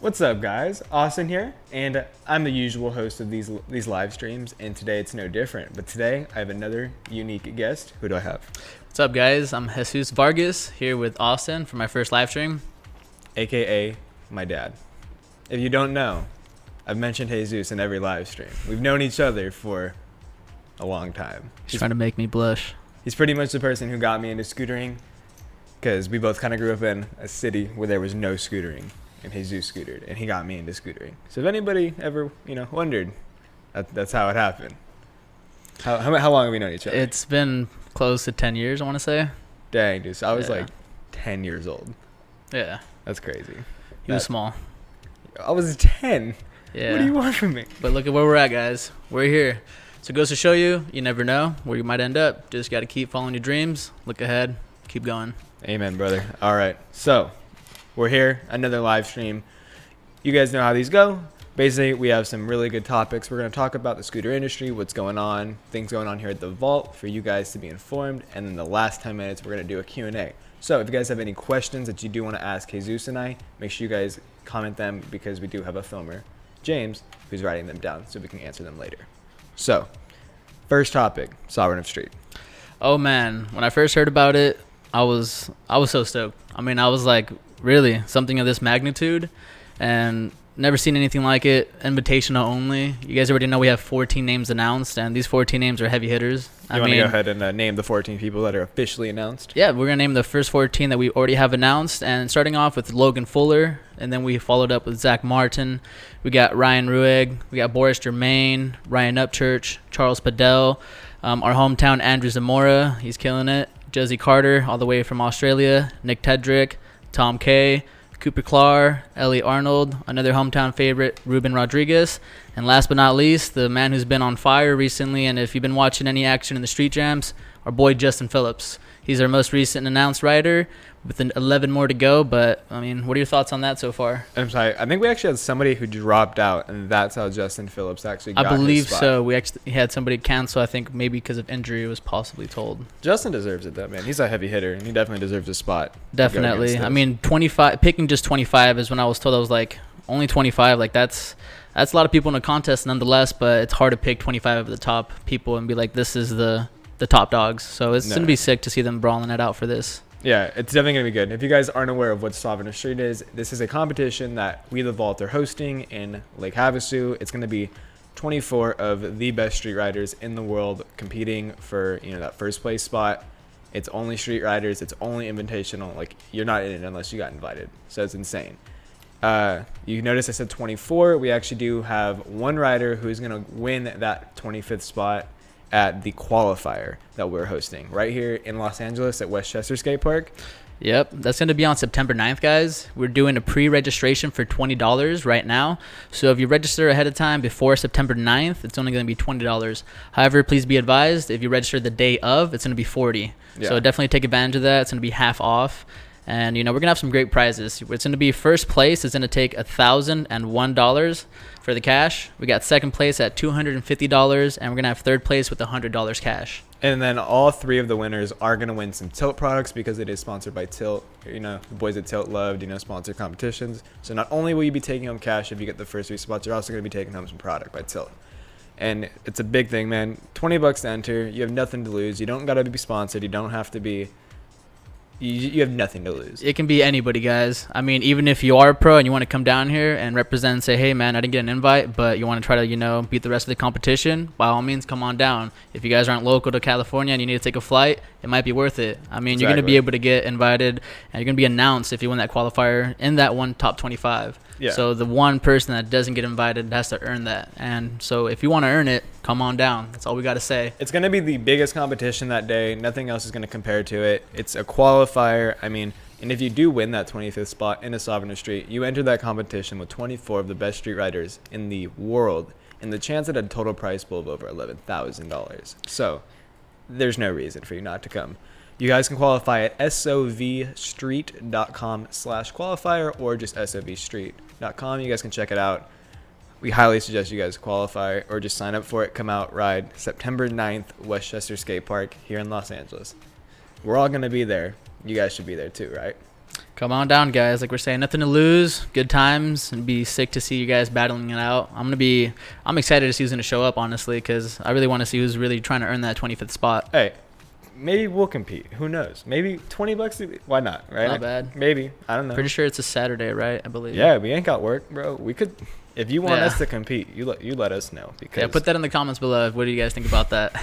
What's up, guys? Austin here, and I'm the usual host of these live streams, and today it's no different. But today I have another unique guest. Who do I have? What's up, guys? I'm Jesus Vargas here with Austin for my first live stream, AKA my dad. If you don't know, I've mentioned Jesus in every live stream. We've known each other for a long time. He's trying to make me blush. He's pretty much the person who got me into scootering, because we both kind of grew up in a city where there was no scootering. And Jesus scootered, and he got me into scootering. So if anybody ever, wondered, that's how it happened. How long have we known each other? It's been close to 10 years, I want to say. Dang, dude. So I was like 10 years old. Yeah. That's crazy. He was small. I was 10. Yeah. What do you want from me? But look at where we're at, guys. We're here. So it goes to show you never know where you might end up. Just got to keep following your dreams. Look ahead. Keep going. Amen, brother. All right. So we're here, another live stream. You guys know how these go. Basically, we have some really good topics. We're going to talk about the scooter industry, what's going on, things going on here at the vault for you guys to be informed. And then the last 10 minutes, we're going to do a Q&A. So if you guys have any questions that you do want to ask Jesus and I, make sure you guys comment them because we do have a filmer, James, who's writing them down so we can answer them later. So first topic, Sovereign of Street. Oh, man. When I first heard about it, I was so stoked. I mean, I was like, really, something of this magnitude, and never seen anything like it. Invitational only. You guys already know we have 14 names announced, and these 14 names are heavy hitters. You want to go ahead and name the 14 people that are officially announced? Yeah, we're going to name the first 14 that we already have announced, and starting off with Logan Fuller, and then we followed up with Zach Martin. We got Ryan Rueg. We got Boris Germain, Ryan Upchurch, Charles Padell, our hometown Andrew Zamora. He's killing it. Jesse Carter, all the way from Australia. Nick Tedrick, Tom Kay, Cooper Clark, Ellie Arnold, another hometown favorite, Ruben Rodriguez, and last but not least, the man who's been on fire recently, and if you've been watching any action in the street jams, our boy Justin Phillips. He's our most recent announced rider with 11 more to go, but, I mean, what are your thoughts on that so far? I'm sorry. I think we actually had somebody who dropped out, and that's how Justin Phillips actually got I believe his spot. so. We actually had somebody cancel, I think maybe because of injury, it was possibly told. Justin deserves it, though, man. He's a heavy hitter, and he definitely deserves a spot. Definitely. I mean, 25, picking just 25 is when I was told. I was like, only 25, like that's a lot of people in a contest nonetheless, but it's hard to pick 25 of the top people and be like, this is the top dogs. So it's going to be sick to see them brawling it out for this. Yeah, it's definitely going to be good. If you guys aren't aware of what Sovereign of Street is, this is a competition that we, the Vault, are hosting in Lake Havasu. It's going to be 24 of the best street riders in the world competing for, that first place spot. It's only street riders. It's only invitational. Like, you're not in it unless you got invited. So it's insane. You notice I said 24. We actually do have one rider who's going to win that 25th spot at the qualifier that we're hosting right here in Los Angeles at Westchester Skate Park. Yep, that's going to be on September 9th, guys. We're doing a pre-registration for $20 right now. So if you register ahead of time before September 9th, it's only going to be $20. However, please be advised, if you register the day of, it's going to be $40. Yeah. So definitely take advantage of that. It's going to be half off. And, we're going to have some great prizes. It's going to be first place is going to take $1,001 for the cash. We got second place at $250, and we're going to have third place with $100 cash. And then all three of the winners are going to win some Tilt products because it is sponsored by Tilt. The boys at Tilt love, sponsor competitions. So not only will you be taking home cash if you get the first three spots, you're also going to be taking home some product by Tilt. And it's a big thing, man. $20 to enter. You have nothing to lose. You don't got to be sponsored. You don't have to be... You have nothing to lose. It can be anybody, guys. I mean, even if you are a pro and you want to come down here and represent and say, hey, man, I didn't get an invite, but you want to try to, beat the rest of the competition, by all means, come on down. If you guys aren't local to California and you need to take a flight, it might be worth it. I mean, You're going to be able to get invited, and you're going to be announced if you win that qualifier in that one top 25. Yeah. So the one person that doesn't get invited has to earn that. And so if you want to earn it, come on down. That's all we got to say. It's going to be the biggest competition that day. Nothing else is going to compare to it. It's a qualifier. I mean, and if you do win that 25th spot in a Sovereign of Street, you enter that competition with 24 of the best street riders in the world and the chance at a total prize pool of over $11,000. So there's no reason for you not to come. You guys can qualify at sovstreet.com/qualifier or just sovstreet.com. You guys can check it out. We highly suggest you guys qualify or just sign up for it. Come out, ride September 9th, Westchester Skate Park here in Los Angeles. We're all going to be there. You guys should be there too, right? Come on down, guys. Like we're saying, nothing to lose. Good times, and be sick to see you guys battling it out. I'm excited to see who's gonna show up, honestly, because I really want to see who's really trying to earn that 25th spot. Hey, maybe we'll compete. Who knows? Maybe $20. Why not? Right? Not bad. Maybe. I don't know. Pretty sure it's a Saturday, right? I believe. Yeah, we ain't got work, bro. We could, if you want Yeah. us to compete, you let us know. Because Yeah, put that in the comments below. What do you guys think about that?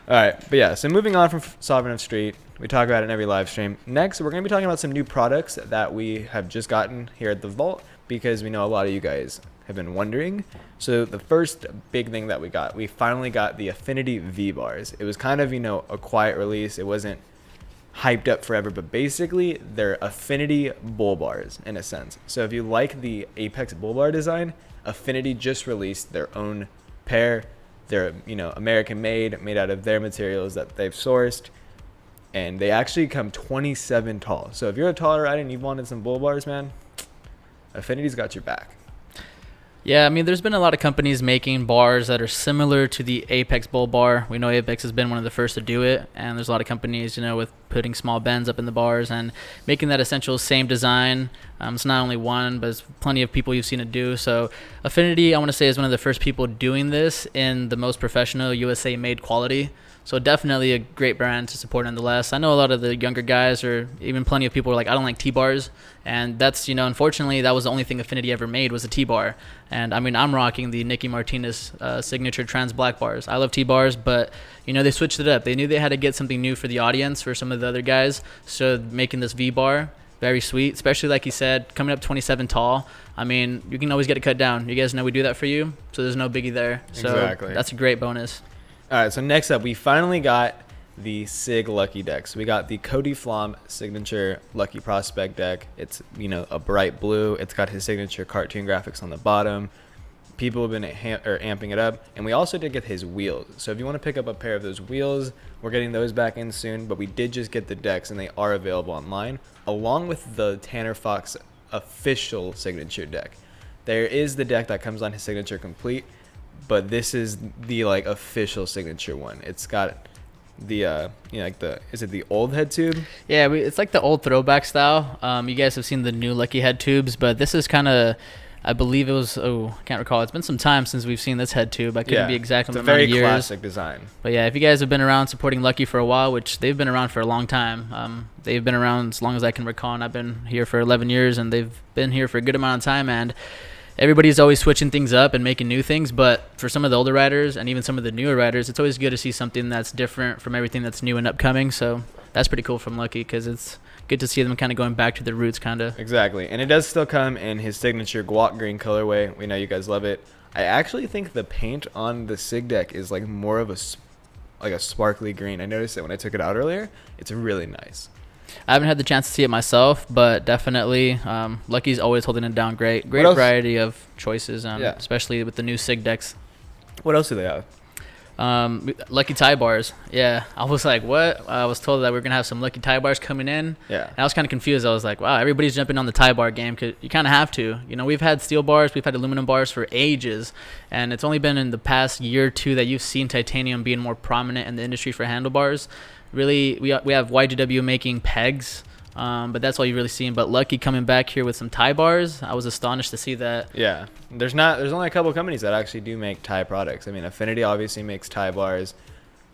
All right, but yeah, so moving on from Sovereign of Street, we talk about it in every live stream. Next, we're going to be talking about some new products that we have just gotten here at the Vault because we know a lot of you guys have been wondering. So the first big thing that we finally got the Affinity V-Bars. It was kind of, a quiet release. It wasn't hyped up forever, but basically they're Affinity bull bars in a sense. So if you like the Apex bull bar design, Affinity just released their own pair. They're, American made out of their materials that they've sourced. And they actually come 27 tall. So if you're a taller rider and you wanted some bull bars, man, Affinity's got your back. Yeah, I mean, there's been a lot of companies making bars that are similar to the Apex Bull Bar. We know Apex has been one of the first to do it, and there's a lot of companies, with putting small bends up in the bars and making that essential same design. It's not only one, but it's plenty of people you've seen it do. So Affinity, I want to say, is one of the first people doing this in the most professional USA-made quality. So definitely a great brand to support nonetheless. I know a lot of the younger guys, or even plenty of people, are like, I don't like T-bars. And that's, unfortunately, that was the only thing Affinity ever made was a T-bar. And, I mean, I'm rocking the Nicky Martinez signature trans black bars. I love T-bars, but, they switched it up. They knew they had to get something new for the audience, for some of the other guys. So making this V-bar, very sweet, especially like he said, coming up 27 tall. I mean, you can always get it cut down. You guys know we do that for you, so there's no biggie there. So Exactly. That's a great bonus. All right, so next up, we finally got the SIG Lucky decks. We got the Cody Flom signature Lucky Prospect deck. It's, a bright blue. It's got his signature cartoon graphics on the bottom. People have been amping it up. And we also did get his wheels. So if you want to pick up a pair of those wheels, we're getting those back in soon. But we did just get the decks, and they are available online, along with the TFox official signature deck. There is the deck that comes on his signature complete, but this is the official signature one. It's got the is it the old head tube? Yeah, it's like the old throwback style. You guys have seen the new Lucky head tubes, but this is kind of, I believe it was, I can't recall. It's been some time since we've seen this head tube. I couldn't be exact on the amount of years. It's a very classic design. But yeah, if you guys have been around supporting Lucky for a while, which they've been around for a long time. They've been around as long as I can recall, and I've been here for 11 years, and they've been here for a good amount of time, and everybody's always switching things up and making new things. But for some of the older riders and even some of the newer riders, it's always good to see something that's different from everything that's new and upcoming. So that's pretty cool from Lucky, because it's good to see them kind of going back to their roots, kind of. Exactly. And it does still come in his signature guac green colorway. We know you guys love it. I actually think the paint on the SIG deck is more of a sparkly green. I noticed it when I took it out earlier. It's really nice. I haven't had the chance to see it myself, but definitely Lucky's always holding it down great. Great variety of choices, especially with the new SIG decks. What else do they have? Lucky tie bars. Yeah, I was like, what? I was told that we were going to have some Lucky tie bars coming in. Yeah. And I was kind of confused. I was like, wow, everybody's jumping on the tie bar game, because you kind of have to. We've had steel bars, we've had aluminum bars for ages, and it's only been in the past year or two that you've seen titanium being more prominent in the industry for handlebars. Really, we have YGW making pegs, but that's all you've really seen. But Lucky coming back here with some tie bars, I was astonished to see that. Yeah, there's only a couple of companies that actually do make tie products. I mean, Affinity obviously makes tie bars.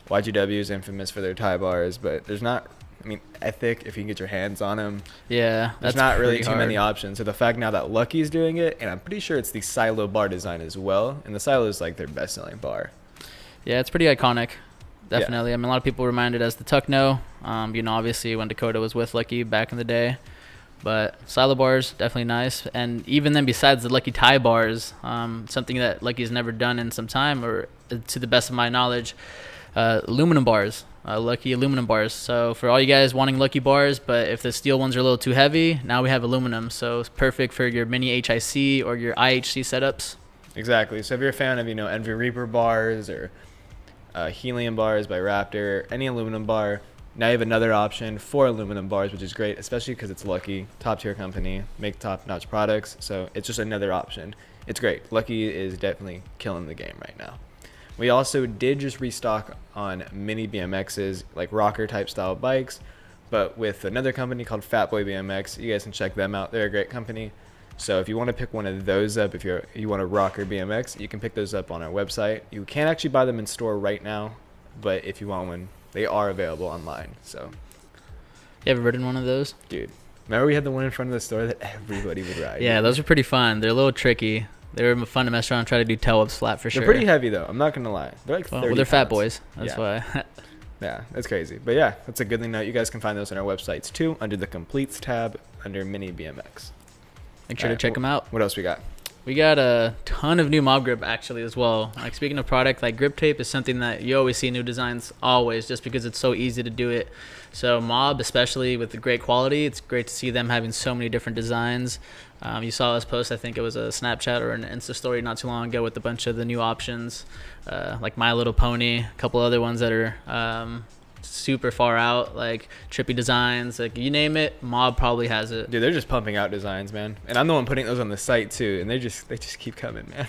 YGW is infamous for their tie bars, but there's not. I mean, Ethic, if you can get your hands on them. Yeah, there's not really too many options. So the fact now that Lucky's doing it, and I'm pretty sure it's the Silo bar design as well, and the Silo is their best-selling bar. Yeah, it's pretty iconic. Definitely. Yeah. I mean, a lot of people remind it as the Tuckno. Obviously when Dakota was with Lucky back in the day. But silo bars, definitely nice. And even then, besides the Lucky tie bars, something that Lucky's never done in some time, or to the best of my knowledge, aluminum bars. Lucky aluminum bars. So for all you guys wanting Lucky bars, but if the steel ones are a little too heavy, now we have aluminum. So it's perfect for your mini HIC or your IHC setups. Exactly. So if you're a fan of, Envy Reaper bars or Helium bars by Raptor, any aluminum bar, now you have another option for aluminum bars, which is great, especially because it's Lucky, top tier company, make top notch products. So it's just another option. It's great. Lucky is definitely killing the game right now. We also did just restock on mini BMXs, like rocker type style bikes. but with another company called Fatboy BMX. You guys can check them out. They're a great company. So if you want to pick one of those up, if you want to rock or BMX, you can pick those up on our website. You can actually buy them in store right now, but if you want one, they are available online. So, You ever ridden one of those? dude, remember we had the one in front of the store that everybody would ride? Yeah, those are pretty fun. They're a little tricky. They were fun to mess around and try to do tail whips flat for sure. They're pretty heavy though. I'm not gonna lie. They're like 30 Well, they're fat pounds. boys. That's Yeah. why. Yeah, that's crazy. But yeah, that's a good thing to know. You guys can find those on our websites too, under the Completes tab, under Mini BMX. Make sure to Alright, check them out. What else we got? We got a ton of new mob grip actually as well. Like speaking of product, like grip tape is something that you always see new designs always, just because it's so easy to do it. So mob, especially with the great quality, it's great to see them having so many different designs. You saw us post, I think it was a Snapchat or an Insta story not too long ago with a bunch of the new options, like My Little Pony, a couple other ones that are super far out, like trippy designs, like you name it, mob probably has it. Dude, they're just pumping out designs, man. And I'm the one putting those on the site too, and they just keep coming, man.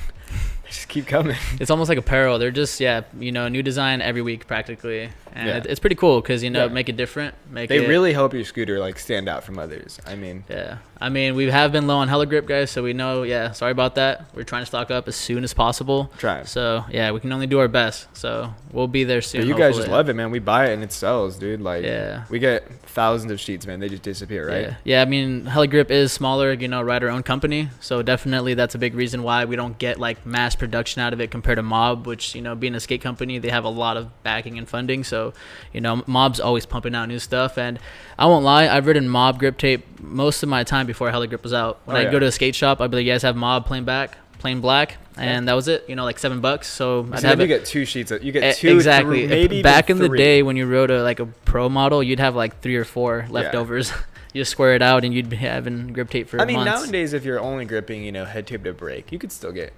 They just keep coming. It's almost like apparel. They're just, a new design every week practically. And Yeah. it's pretty cool because, Yeah. make it different. They really help your scooter like stand out from others. I mean, Yeah. I mean, we have been low on hella grip, guys, so we know, sorry about that. We're trying to stock up as soon as possible. try. So, we can only do our best. So, we'll be there soon. But you guys just hopefully. love it, man. We buy it and it sells, dude. Like, Yeah. we get thousands of sheets, man. They just disappear, right? Yeah, I mean, Hella Grip is smaller, right, our own company. So definitely that's a big reason why we don't get like mass production out of it compared to Mob, which, being a skate company, they have a lot of backing and funding. So, Mob's always pumping out new stuff. And I won't lie, I've ridden Mob grip tape most of my time before Hella Grip was out. When I go to a skate shop, I'd be like, you guys have Mob plain black. And that was it, like $7. So I'd have you get two sheets. You get two, exactly. maybe back even in the three. day when you rode a pro model, you'd have like 3 or 4 leftovers. You just square it out and you'd be having grip tape for months. Nowadays, if you're only gripping, head tape to brake, you could still get,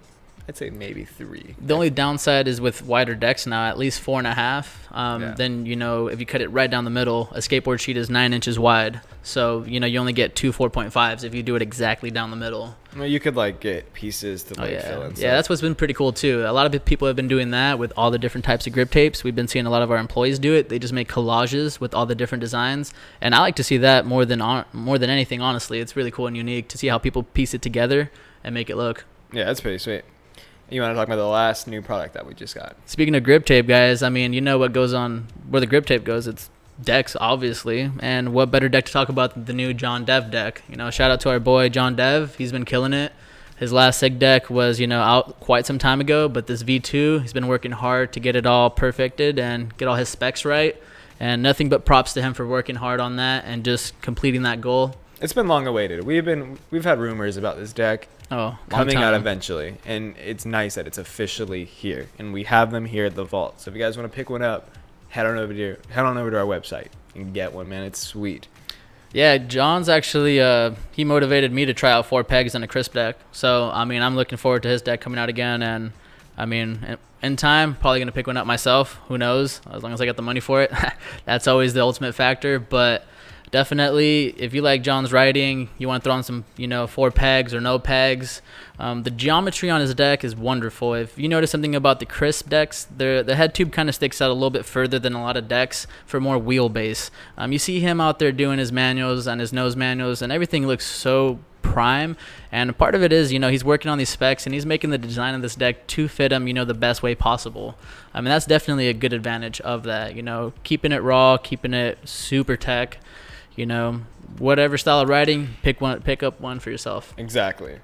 I'd say maybe 3. The only downside is with wider decks now, at least 4.5. Then, if you cut it right down the middle, a skateboard sheet is 9 inches wide. So, you only get 2 4.5s if you do it exactly down the middle. Well, you could get pieces to fill in. Yeah, that's what's been pretty cool too. A lot of people have been doing that with all the different types of grip tapes. We've been seeing a lot of our employees do it. They just make collages with all the different designs, and I like to see that more than anything. Honestly, it's really cool and unique to see how people piece it together and make it look. Yeah, that's pretty sweet. You want to talk about the last new product that we just got? Speaking of grip tape, guys, what goes on where the grip tape goes? It's decks, obviously, and what better deck to talk about than the new John Dev deck? Shout out to our boy John Dev. He's been killing it. His last SIG deck was out quite some time ago, but this V2, he's been working hard to get it all perfected and get all his specs right, and nothing but props to him for working hard on that and just completing that goal. It's been long awaited. We've had rumors about this deck coming out eventually, and it's nice that it's officially here, and we have them here at the vault. So if you guys want to pick one up, head on over to our website and get one, man. It's sweet. Yeah, John's actually he motivated me to try out 4 pegs and a crisp deck. So I'm looking forward to his deck coming out again, and in time probably gonna pick one up myself. Who knows? As long as I got the money for it. That's always the ultimate factor. But definitely, if you like John's writing, you want to throw on some 4 pegs or no pegs. The geometry on his deck is wonderful. If you notice something about the crisp decks, the head tube kind of sticks out a little bit further than a lot of decks for more wheelbase. You see him out there doing his manuals and his nose manuals, and everything looks so prime. And part of it is, he's working on these specs and he's making the design of this deck to fit him, the best way possible. That's definitely a good advantage of that. Keeping it raw, keeping it super tech. Whatever style of riding, pick up one for yourself. Exactly.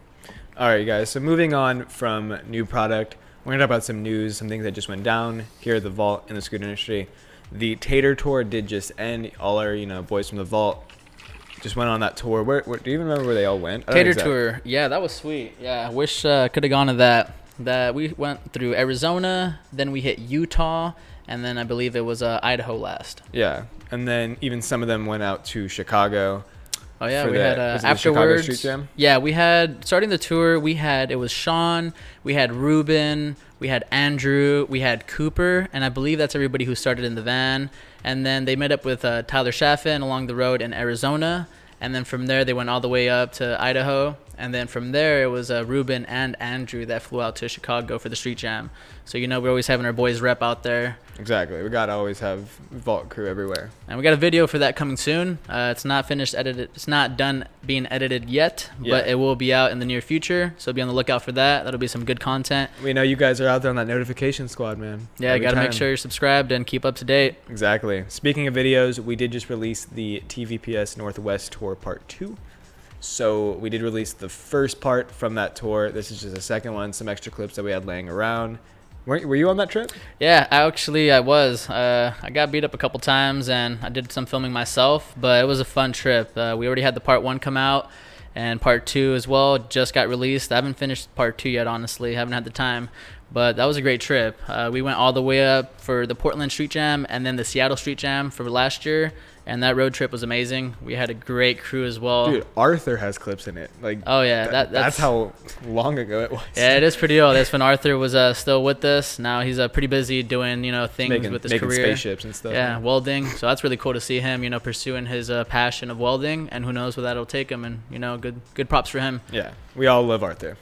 All right, guys. So moving on from new product, we're going to talk about some news, some things that just went down here at the Vault in the scooter industry. The Tater Tour did just end. All our, boys from the Vault just went on that tour. Where do you even remember where they all went? Tater Tour. Yeah, that was sweet. Yeah, I wish could have gone to that. That we went through Arizona, then we hit Utah, and then I believe it was Idaho last. Yeah, and then even some of them went out to Chicago. Oh yeah, we had afterwards. Street Jam? Yeah, we had starting the tour. It was Sean, we had Ruben, we had Andrew, we had Cooper, and I believe that's everybody who started in the van. And then they met up with Tyler Chaffin along the road in Arizona, and then from there they went all the way up to Idaho, and then from there it was Ruben and Andrew that flew out to Chicago for the Street Jam. So we're always having our boys rep out there. Exactly. We gotta always have vault crew everywhere. And we got a video for that coming soon. It's not finished edited. It's not done being edited yet, but it will be out in the near future. So be on the lookout for that. That'll be some good content. We know you guys are out there on that notification squad, man. Yeah, you got to make sure you're subscribed and keep up to date. Exactly. Speaking of videos, we did just release the TVPS Northwest Tour Part 2. So we did release the first part from that tour. This is just the second one, some extra clips that we had laying around. Were you on that trip? Yeah, actually I was. I got beat up a couple times and I did some filming myself, but it was a fun trip. We already had the part 1 come out and part 2 as well just got released. I haven't finished part 2 yet, honestly. Haven't had the time, but that was a great trip. We went all the way up for the Portland Street Jam and then the Seattle Street Jam for last year. And that road trip was amazing. We had a great crew as well. Dude, Arthur has clips in it. Like, oh yeah, that's how long ago it was. Yeah, it is pretty old. That's when Arthur was still with us. Now he's pretty busy doing things with his making career. Spaceships and stuff. Yeah, welding. So that's really cool to see him pursuing his passion of welding, and who knows where that'll take him. And good props for him. Yeah, we all love Arthur.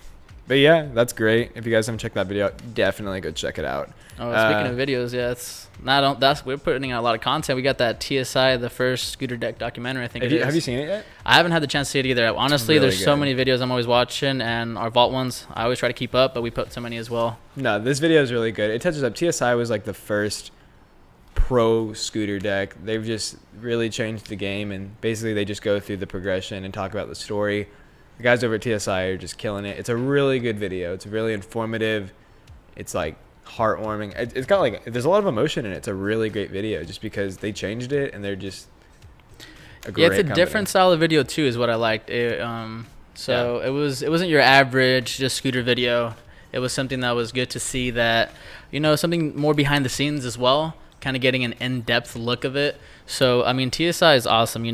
But yeah, that's great. If you guys haven't checked that video out, definitely go check it out. Oh, speaking of videos, yeah, we're putting out a lot of content. We got that TSI, the first scooter deck documentary. I think have you seen it yet? I haven't had the chance to see it either. Honestly, really there's so many videos I'm always watching, and our vault ones I always try to keep up, but we put so many as well. No, this video is really good. It touches up. TSI was like the first pro scooter deck. They've just really changed the game, and basically they just go through the progression and talk about the story. The guys over at TSI are just killing it. It's a really good video. It's really informative. It's like heartwarming. It's got there's a lot of emotion in it. It's a really great video just because they changed it and they're just a great it's a company. different style of video too is what I liked. It wasn't your average just scooter video. It was something that was good to see, that something more behind the scenes as well, kind of getting an in-depth look of it. So I mean, TSI is awesome.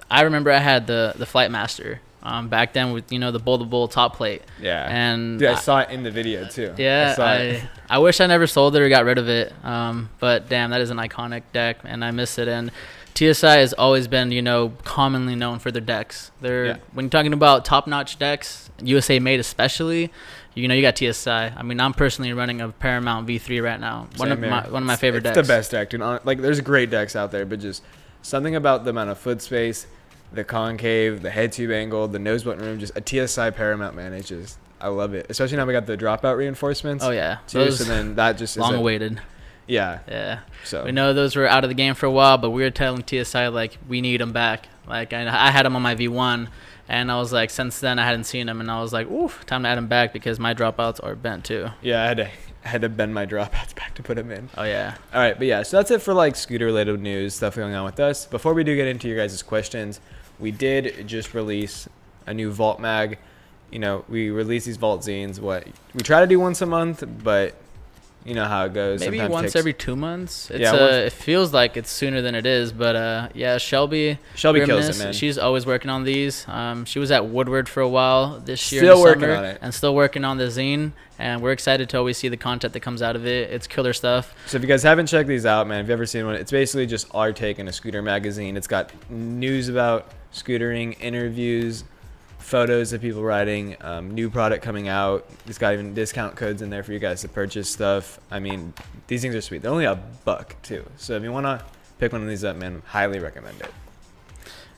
I remember I had the Flight Master back then with the bull top plate. Yeah. And dude, I saw it in the video too. Yeah, I wish I never sold it or got rid of it. But damn, that is an iconic deck and I miss it. And TSI has always been, commonly known for their decks. When you're talking about top-notch decks, USA made especially, you got TSI. I mean, I'm personally running a Paramount V3 right now. One of my favorite decks. It's the best deck, dude. There's great decks out there, but just something about the amount of foot space, the concave, the head tube angle, the nose button room, just a TSI Paramount, man. It's just, I love it. Especially now we got the dropout reinforcements. Oh yeah, too, so then that just long awaited. Yeah. So we know those were out of the game for a while, but we were telling TSI we need them back. I had them on my V1, and I was like, since then I hadn't seen them, and I was like, oof, time to add them back because my dropouts are bent too. Yeah, I had to bend my dropouts back to put them in. Oh yeah. All right, but yeah, so that's it for scooter related news, stuff going on with us. Before we do get into your guys' questions, we did just release a new vault mag. We release these vault zines. We try to do once a month, but you know how it goes. Maybe sometimes once every 2 months. Yeah, it feels like it's sooner than it is, but yeah, Shelby kills it, man. She's always working on these. She was at Woodward for a while this year. Still working on it. And still working on the zine, and we're excited to always see the content that comes out of it. It's killer stuff. So if you guys haven't checked these out, man, if you've ever seen one, it's basically just our take in a scooter magazine. It's got news about scootering, interviews, photos of people riding, new product coming out. It's got even discount codes in there for you guys to purchase stuff. I mean, these things are sweet. They're only $1 too. So if you want to pick one of these up, man, highly recommend it.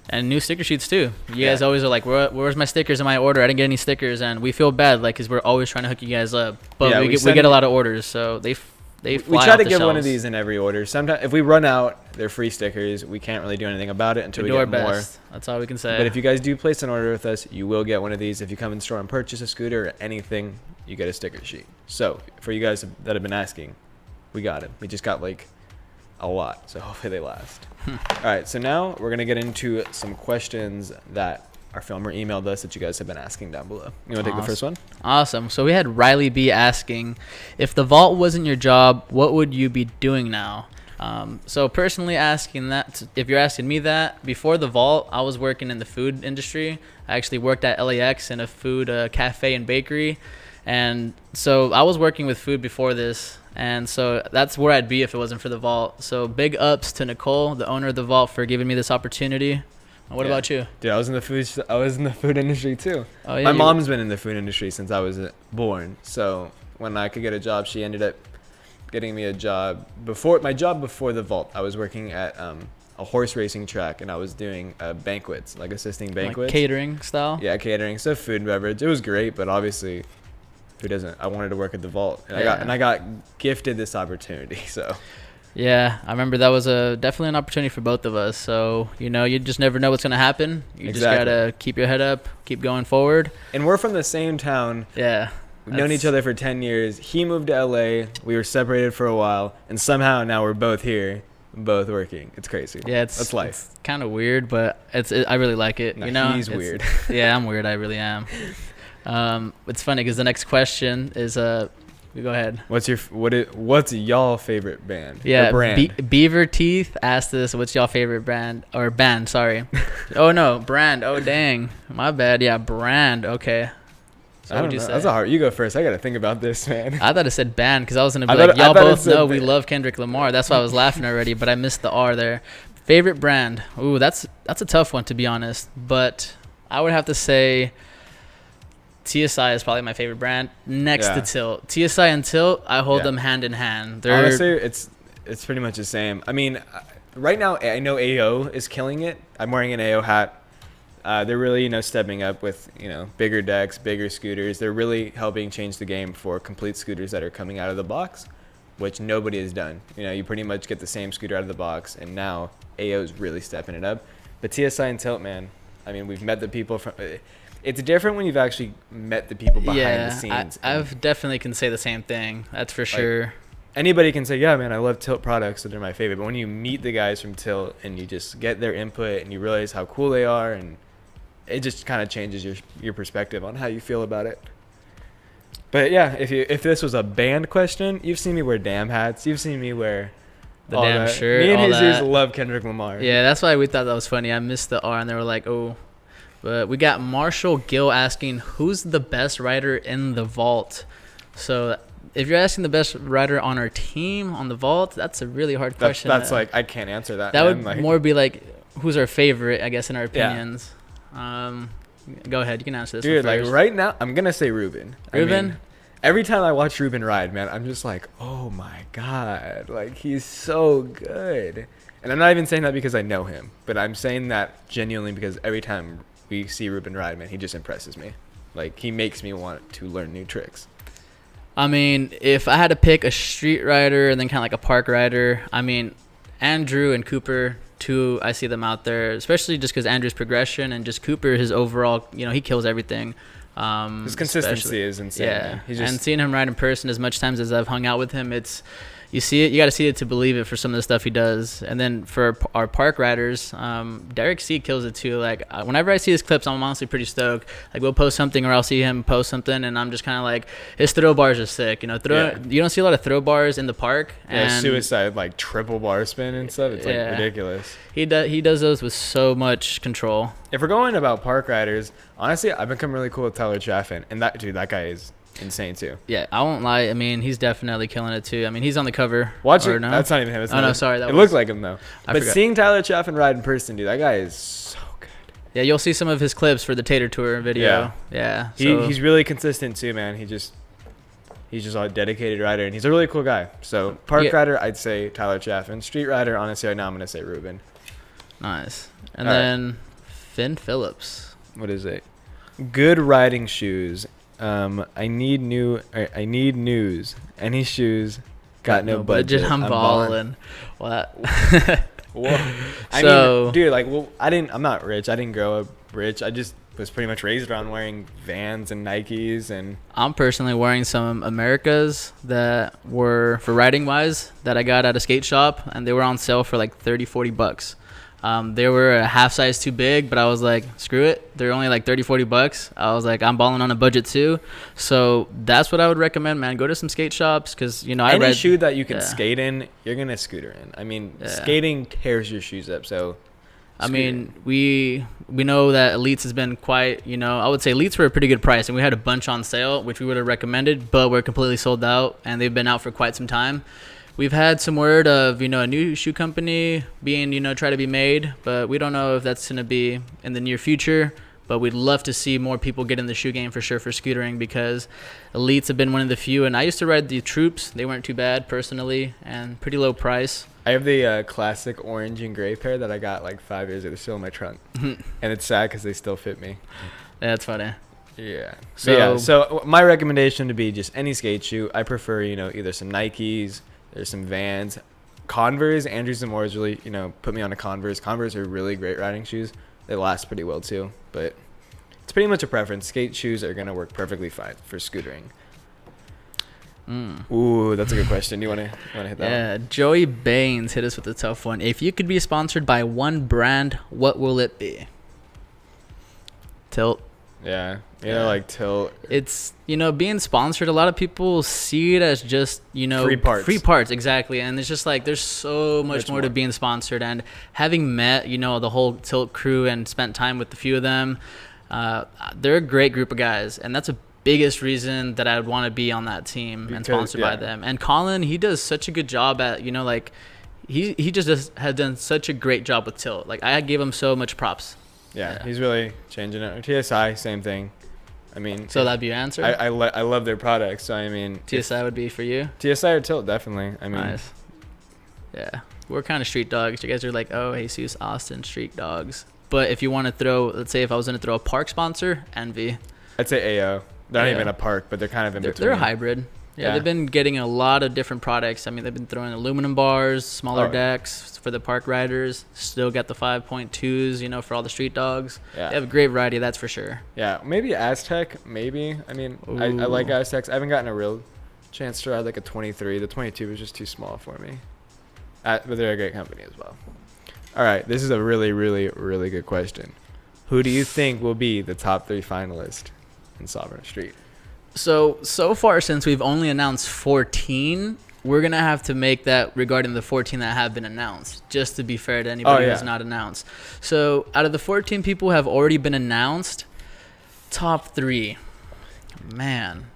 And new sticker sheets too. You guys always are like, where's my stickers in my order? I didn't get any stickers, and we feel bad because we're always trying to hook you guys up. But we get a lot of orders, so they fly we try to the give shelves. one of these in every order. Sometimes if we run out, they're free stickers. We can't really do anything about it until we get more. Best. That's all we can say. But if you guys do place an order with us, you will get one of these. If you come in the store and purchase a scooter or anything, you get a sticker sheet. So for you guys that have been asking, we got it. We just got a lot, so hopefully they last. All right, so now we're gonna get into some questions that our filmer emailed us that you guys have been asking down below. You want to take the first one? Awesome. So we had Riley B asking, if the vault wasn't your job, what would you be doing now? So personally asking that, if you're asking me that, before the vault, I was working in the food industry. I actually worked at Elyts in a food cafe and bakery. And so I was working with food before this. And so that's where I'd be if it wasn't for the vault. So big ups to Nicole, the owner of the vault, for giving me this opportunity. What about you? Dude, I was in the food industry too. Oh, yeah, my mom's been in the food industry since I was born. So when I could get a job, she ended up getting me a job before the vault. I was working at a horse racing track, and I was doing banquets, like assisting banquets, Like catering style. yeah, catering, so food and beverage. It was great, but obviously, who doesn't? I wanted to work at the vault, and I got gifted this opportunity. So Yeah, I remember that was definitely an opportunity for both of us. So you just never know what's gonna happen. You just gotta keep your head up, keep going forward. And we're from the same town. Yeah. We've known each other for 10 years. He moved to LA. We were separated for a while, and somehow now we're both here, both working. It's crazy. Yeah, that's life. It's kind of weird, but I really like it. No, he's weird. Yeah, I'm weird. I really am. It's funny because the next question is go ahead. What's y'all favorite band? Yeah, or brand? Beaver Teeth asked us, "What's y'all favorite brand or band?" Sorry. Oh no, brand. Oh dang, my bad. Yeah, brand. Okay. So I don't know. That's a hard. You go first. I got to think about this, man. I thought it said band because I was gonna be like, y'all both know we love Kendrick Lamar. That's why I was laughing already, but I missed the R there. Favorite brand? Ooh, that's a tough one to be honest. But I would have to say TSI is probably my favorite brand next to Tilt. TSI and Tilt, I hold them hand in hand. Honestly, it's pretty much the same. I mean, right now I know AO is killing it. I'm wearing an AO hat. They're really, stepping up with, bigger decks, bigger scooters. They're really helping change the game for complete scooters that are coming out of the box, which nobody has done. You pretty much get the same scooter out of the box, and now AO is really stepping it up. But TSI and Tilt, man, I mean, we've met the people from. It's different when you've actually met the people behind the scenes. I've definitely can say the same thing. That's for sure. Anybody can say, yeah, man, I love Tilt products, so they're my favorite. But when you meet the guys from Tilt and you just get their input and you realize how cool they are, and it just kind of changes your perspective on how you feel about it. But yeah, if this was a band question, you've seen me wear damn hats. You've seen me wear the damn shirt. Me and Jesus love Kendrick Lamar. Yeah, that's why we thought that was funny. I missed the R, and they were like, oh. But we got Marshall Gill asking, who's the best rider in the vault? So if you're asking the best rider on our team on the vault, that's a really hard question. That's like, I can't answer that. That would more be like, who's our favorite, I guess, in our opinions. Yeah. Go ahead. You can answer this one first. Like right now, I'm going to say Ruben. Ruben? I mean, every time I watch Ruben ride, man, I'm just like, oh my God. Like, he's so good. And I'm not even saying that because I know him, but I'm saying that genuinely because every time we see Ruben ride, man, he just impresses me. Like, he makes me want to learn new tricks. I mean, if I had to pick a street rider and then kind of like a park rider, I mean, Andrew and Cooper, two, I see them out there, especially just because Andrew's progression and just Cooper, his overall, he kills everything. His consistency is insane. Yeah, and seeing him ride in person as much times as I've hung out with him, you see it, you got to see it to believe it for some of the stuff he does. And then for our park riders, Derek C kills it too. Like whenever I see his clips, I'm honestly pretty stoked. Like we'll post something or I'll see him post something and I'm just kind of like, his throw bars are sick. You don't see a lot of throw bars in the park. And suicide, like triple bar spin and stuff. It's like ridiculous. He does those with so much control. If we're going about park riders, honestly, I've become really cool with Tyler Chaffin. And that guy is insane too. Yeah, I won't lie. I mean, he's definitely killing it too. I mean, he's on the cover. Watch it. No? That's not even him. No, sorry. It looked like him though. But seeing Tyler Chaffin ride in person, dude, that guy is so good. Yeah, you'll see some of his clips for the Tater Tour video. Yeah. He's really consistent too, man. He's just a dedicated rider, and he's a really cool guy. So park rider, I'd say Tyler Chaffin. Street rider, honestly, right now I'm gonna say Ruben. Nice. And then Finn Phillips. What is it? Good riding shoes. I need news. Any shoes? Got no budget. I'm balling. What? Whoa. I mean, dude, like, I'm not rich. I didn't grow up rich. I just was pretty much raised around wearing Vans and Nikes, and I'm personally wearing some Americas that were for riding wise that I got at a skate shop, and they were on sale for like $30-$40. They were a half size too big, but I was like, screw it. They're only like $30-$40. I was like, I'm balling on a budget too. So that's what I would recommend, man. Go to some skate shops because, any shoe that you can skate in, you're going to scooter in. I mean, skating tears your shoes up. So, I mean, we know that Elyts has been quite, I would say Elyts were a pretty good price. And we had a bunch on sale, which we would have recommended, but we're completely sold out. And they've been out for quite some time. We've had some word of, a new shoe company being, try to be made, but we don't know if that's going to be in the near future. But we'd love to see more people get in the shoe game for sure for scootering, because Elyts have been one of the few. And I used to ride the Troops. They weren't too bad personally and pretty low price. I have the classic orange and gray pair that I got like 5 years ago. They're still in my trunk. And it's sad because they still fit me. That's funny. Yeah. So my recommendation would be just any skate shoe. I prefer, either some Nikes, there's some Vans, Converse. Andrew Zamora's really, put me on a Converse. Converse are really great riding shoes. They last pretty well too, but it's pretty much a preference. Skate shoes are gonna work perfectly fine for scootering. Ooh, that's a good question. You wanna hit that? Yeah, Joey Baines hit us with a tough one. If you could be sponsored by one brand, what will it be? Tilt. Yeah, like Tilt. It's being sponsored. A lot of people see it as just free parts, exactly. And it's just like there's so much more to being sponsored. And having met the whole Tilt crew and spent time with a few of them, they're a great group of guys, and that's the biggest reason that I would want to be on that team and sponsored by them. And Colin, he does such a good job at he just has done such a great job with Tilt. Like I give him so much props. Yeah, he's really changing it. TSI, same thing. I mean, so that'd be your answer. I love their products. So I mean, TSI would be for you. TSI or Tilt, definitely. I mean, nice. Yeah, we're kind of street dogs. You guys are like, oh, Jesus, Austin, street dogs. But if you want to throw, let's say, if I was going to throw a park sponsor, Envy. I'd say AO. They're not even a park, but they're kind of in between. They're a hybrid. Yeah, they've been getting a lot of different products. I mean, they've been throwing aluminum bars, smaller decks for the park riders. Still got the 5.2s, for all the street dogs. Yeah. They have a great variety, that's for sure. Yeah, maybe Aztec, maybe. I mean, I like Aztecs. I haven't gotten a real chance to ride like a 23. The 22 was just too small for me. But they're a great company as well. All right, this is a really, really, really good question. Who do you think will be the top 3 finalists in Sovereign Street? So far, since we've only announced 14, we're going to have to make that regarding the 14 that have been announced, just to be fair to anybody who's not announced. So out of the 14 people who have already been announced, top 3. Man.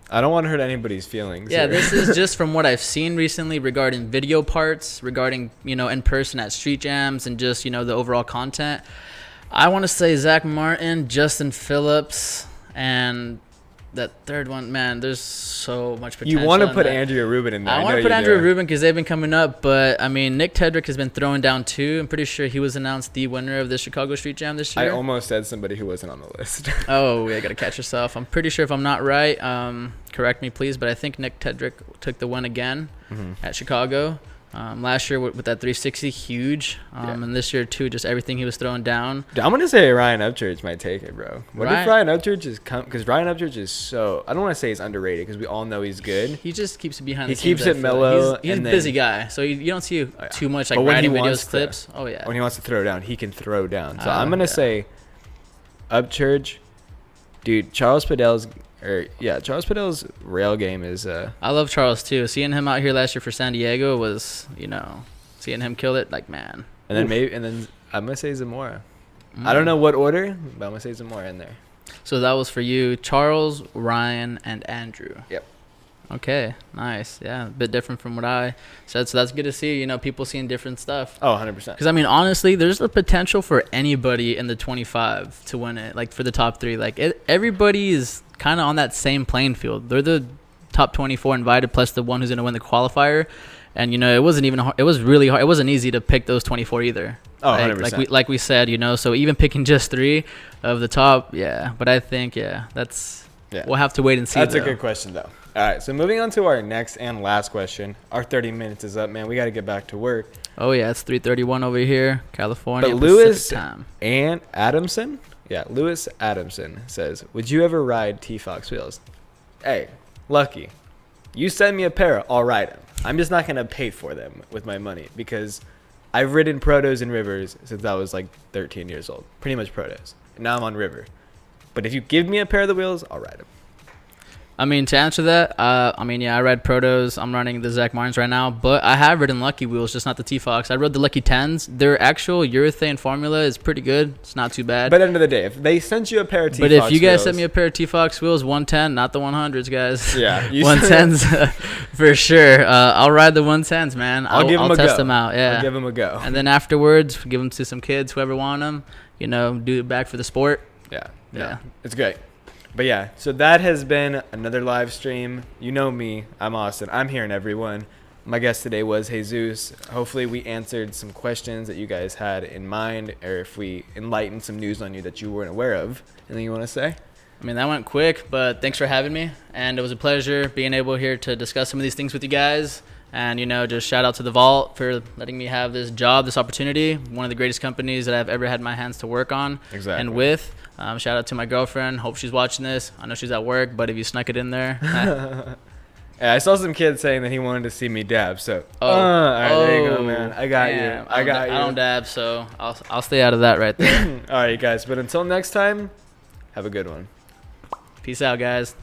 I don't want to hurt anybody's feelings. Yeah, here. This is just from what I've seen recently regarding video parts, regarding, in person at street jams, and just, the overall content. I want to say Zach Martin, Justin Phillips, and that third one, man, there's so much potential. You want to put Andrea Rubin in there. I want to put Andrea Rubin because they've been coming up, but I mean, Nick Tedrick has been throwing down too. I'm pretty sure he was announced the winner of the Chicago Street Jam this year. I almost said somebody who wasn't on the list. Oh, yeah, gotta catch yourself. I'm pretty sure if I'm not right, correct me please, but I think Nick Tedrick took the win again at Chicago. Last year with that 360, huge. And this year too, just everything he was throwing down. I'm gonna say Ryan Upchurch might take it, bro. What if Ryan Upchurch is because Ryan Upchurch is so, I don't want to say he's underrated because we all know he's good. He just keeps it behind the scenes. He keeps it mellow. He's a busy guy, so you don't see too much like riding videos, clips. Oh yeah. When he wants to throw down, he can throw down. So I'm gonna say Upchurch, dude. Charles Padell's rail game is. I love Charles too. Seeing him out here last year for San Diego was, seeing him kill it, like, man. And then I'm gonna say Zamora. I don't know what order, but I'm gonna say Zamora in there. So that was for you, Charles, Ryan, and Andrew. Yep. Okay, nice. Yeah, a bit different from what I said. So that's good to see, people seeing different stuff. Oh, 100%. Because, I mean, honestly, there's the potential for anybody in the 25 to win it, like for the top 3. Like, everybody is kind of on that same playing field. They're the top 24 invited plus the one who's going to win the qualifier. And, it wasn't even hard. It was really hard. It wasn't easy to pick those 24 either. Oh, 100%. Like we said, so even picking just 3 of the top, But I think, we'll have to wait and see. That's a good question, though. All right, so moving on to our next and last question. Our 30 minutes is up, man. We got to get back to work. Oh, yeah, it's 3:31 over here, California. But Lewis and Adamson, Lewis Adamson says, would you ever ride TFox wheels? Hey, Lucky, you send me a pair, I'll ride them. I'm just not going to pay for them with my money because I've ridden Protos and Rivers since I was like 13 years old. Pretty much Protos. And now I'm on River. But if you give me a pair of the wheels, I'll ride them. I mean, to answer that, I ride Protos. I'm running the Zach Martins right now, but I have ridden Lucky wheels, just not the TFox. I rode the Lucky 10s. Their actual urethane formula is pretty good. It's not too bad. But at the end of the day, if they sent you a pair of TFox wheels. But if you guys sent me a pair of TFox wheels, 110, not the 100s, guys. Yeah. 110s for sure. I'll ride the 110s, man. I'll give them a go. Test them out. Yeah. I'll give them a go. And then afterwards, give them to some kids, whoever want them. do it back for the sport. Yeah. Yeah. It's great. But yeah, so that has been another live stream. You know me. I'm Austin. I'm hearing everyone. My guest today was Jesus. Hopefully we answered some questions that you guys had in mind, or if we enlightened some news on you that you weren't aware of. Anything you want to say? I mean, that went quick, but thanks for having me. And it was a pleasure being able here to discuss some of these things with you guys. And, just shout out to the Vault for letting me have this job, this opportunity. One of the greatest companies that I've ever had my hands to work on and with. Shout out to my girlfriend. Hope she's watching this. I know she's at work, but if you snuck it in there. Yeah, I saw some kid saying that he wanted to see me dab. So, all right, there you go, man. I got you. I don't dab, so I'll stay out of that right there. All right, guys. But until next time, have a good one. Peace out, guys.